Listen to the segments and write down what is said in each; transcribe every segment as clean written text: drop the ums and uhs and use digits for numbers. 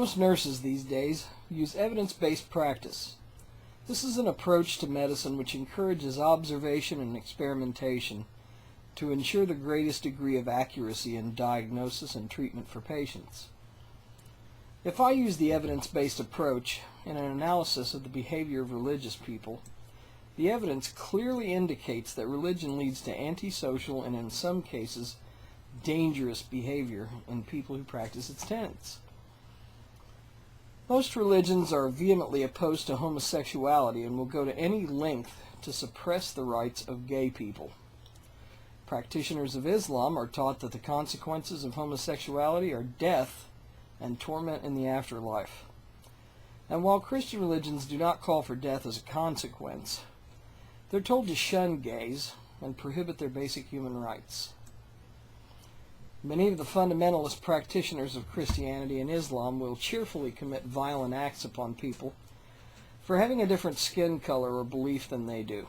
Most nurses these days use evidence-based practice. This is an approach to medicine which encourages observation and experimentation to ensure the greatest degree of accuracy in diagnosis and treatment for patients. If I use the evidence-based approach in an analysis of the behavior of religious people, the evidence clearly indicates that religion leads to antisocial and, in some cases, dangerous behavior in people who practice its tenets. Most religions are vehemently opposed to homosexuality and will go to any length to suppress the rights of gay people. Practitioners of Islam are taught that the consequences of homosexuality are death and torment in the afterlife. And while Christian religions do not call for death as a consequence, they're told to shun gays and prohibit their basic human rights. Many of the fundamentalist practitioners of Christianity and Islam will cheerfully commit violent acts upon people for having a different skin color or belief than they do.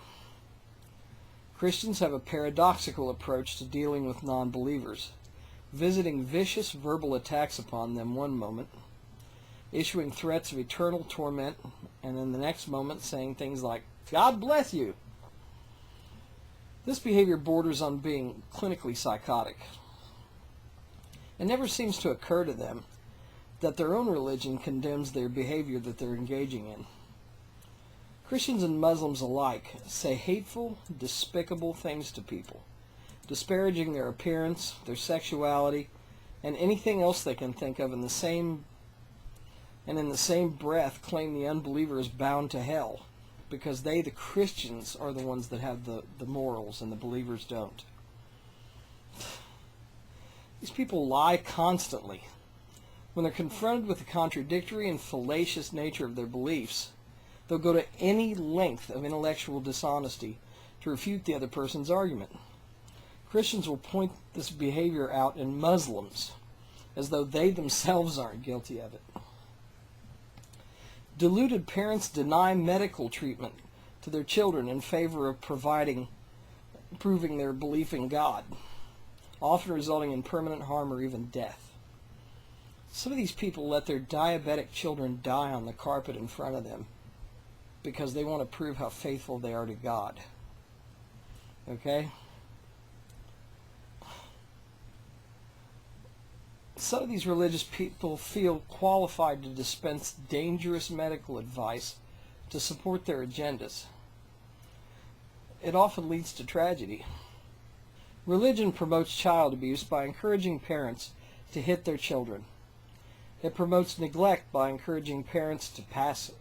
Christians have a paradoxical approach to dealing with non-believers, visiting vicious verbal attacks upon them one moment, issuing threats of eternal torment, and in the next moment saying things like, "God bless you." This behavior borders on being clinically psychotic. It never seems to occur to them that their own religion condemns their behavior that they're engaging in. Christians and Muslims alike say hateful, despicable things to people, disparaging their appearance, their sexuality, and anything else they can think of in the same breath claim the unbeliever is bound to hell, because they, the Christians, are the ones that have the morals and the believers don't. These people lie constantly. When they're confronted with the contradictory and fallacious nature of their beliefs, they'll go to any length of intellectual dishonesty to refute the other person's argument. Christians will point this behavior out in Muslims, as though they themselves aren't guilty of it. Deluded parents deny medical treatment to their children in favor of proving their belief in God, often resulting in permanent harm or even death. Some of these people let their diabetic children die on the carpet in front of them because they want to prove how faithful they are to God. Okay? Some of these religious people feel qualified to dispense dangerous medical advice to support their agendas. It often leads to tragedy. Religion promotes child abuse by encouraging parents to hit their children. It promotes neglect by encouraging parents to pass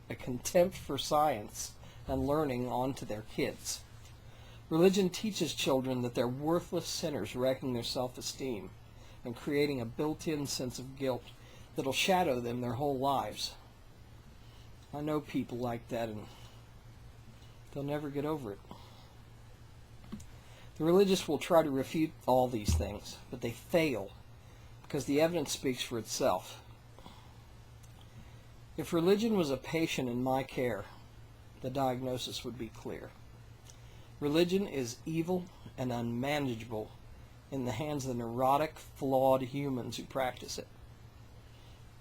a contempt for science and learning on to their kids. Religion teaches children that they're worthless sinners, wrecking their self-esteem and creating a built-in sense of guilt that'll shadow them their whole lives. I know people like that, and they'll never get over it. The religious will try to refute all these things, but they fail because the evidence speaks for itself. If religion was a patient in my care, the diagnosis would be clear. Religion is evil and unmanageable in the hands of the neurotic, flawed humans who practice it.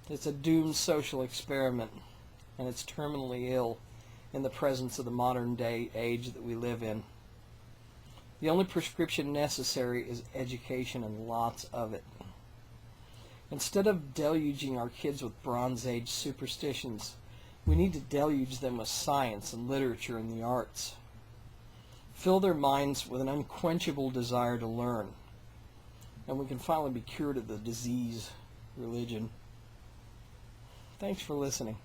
It's a doomed social experiment, and it's terminally ill in the presence of the modern day age that we live in. The only prescription necessary is education, and lots of it. Instead of deluging our kids with Bronze Age superstitions, we need to deluge them with science and literature and the arts. Fill their minds with an unquenchable desire to learn, and we can finally be cured of the disease, religion. Thanks for listening.